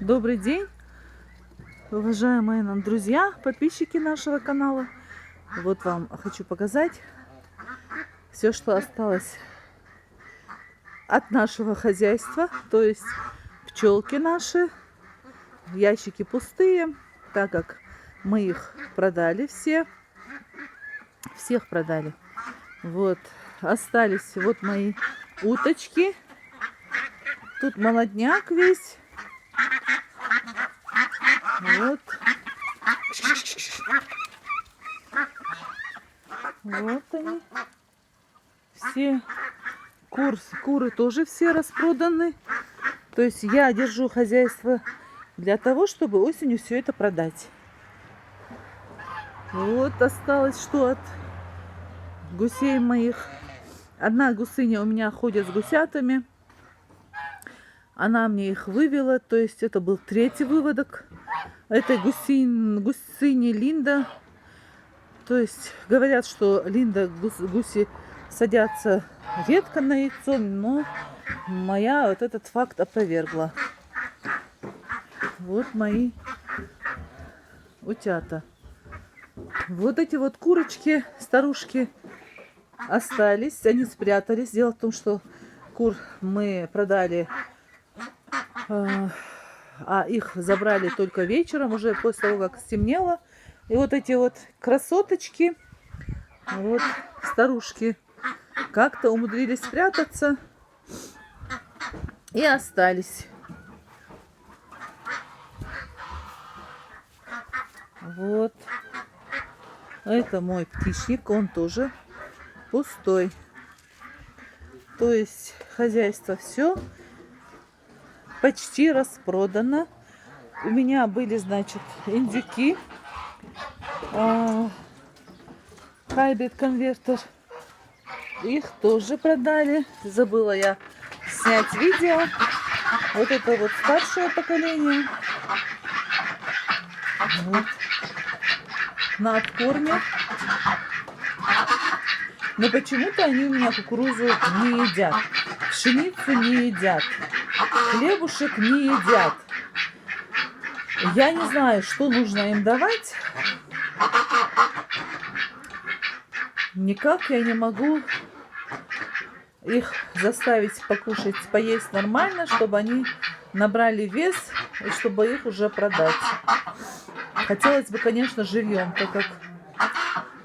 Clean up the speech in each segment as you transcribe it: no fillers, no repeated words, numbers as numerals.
Добрый день, уважаемые нам друзья, подписчики нашего канала. Вот вам хочу показать все, что осталось от нашего хозяйства. То есть пчелки наши, ящики пустые, так как мы их продали все. Всех продали. Вот, остались вот мои уточки. Тут молодняк весь. Вот. Вот они. Все куры тоже все распроданы. То есть я держу хозяйство для того, чтобы осенью все это продать. Вот осталось что от гусей моих. Одна гусыня у меня ходит с гусятами. Она мне их вывела, то есть это был третий выводок этой гусыни Линда. То есть говорят, что Линда гуси садятся редко на яйцо, но моя вот этот факт опровергла. Вот мои утята. Вот эти вот курочки, старушки, остались, они спрятались. Дело в том, что кур мы продали, а их забрали только вечером, уже после того, как стемнело. И вот эти вот красоточки, вот старушки, как-то умудрились спрятаться и остались. Вот. Это мой птичник, он тоже пустой. То есть хозяйство все почти распродано. У меня были, значит, индюки. Хайбрид конвертер. Их тоже продали. Забыла я снять видео. Вот это вот старшее поколение. Вот. На откорме. Но почему-то они у меня кукурузу не едят. Пшеницу не едят. Хлебушек не едят. Я не знаю, что нужно им давать. Никак я не могу их заставить покушать, поесть нормально, чтобы они набрали вес и чтобы их уже продать. Хотелось бы, конечно, живьем, так как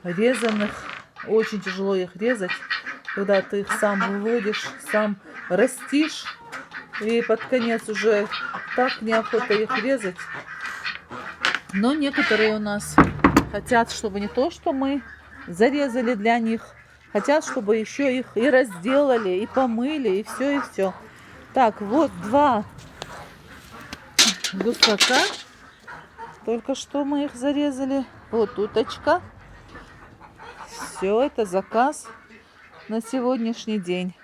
резаных очень тяжело их резать, когда ты их сам выводишь, сам растишь, и под конец уже так неохота их резать. Но некоторые у нас хотят, чтобы не то, что мы зарезали для них, хотят, чтобы еще их и разделали, и помыли, и все, и все. Так, вот два гусака. Только что мы их зарезали. Вот уточка. Все, это заказ на сегодняшний день.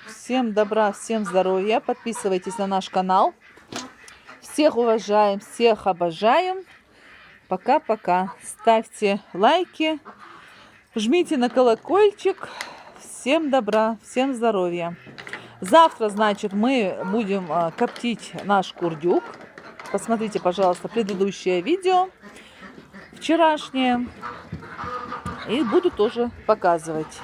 Всем добра, всем здоровья. Подписывайтесь на наш канал. Всех уважаем, всех обожаем. Пока-пока. Ставьте лайки. Жмите на колокольчик. Всем добра, всем здоровья. Завтра, значит, мы будем коптить наш курдюк. Посмотрите, пожалуйста, предыдущее видео, вчерашнее. И буду тоже показывать.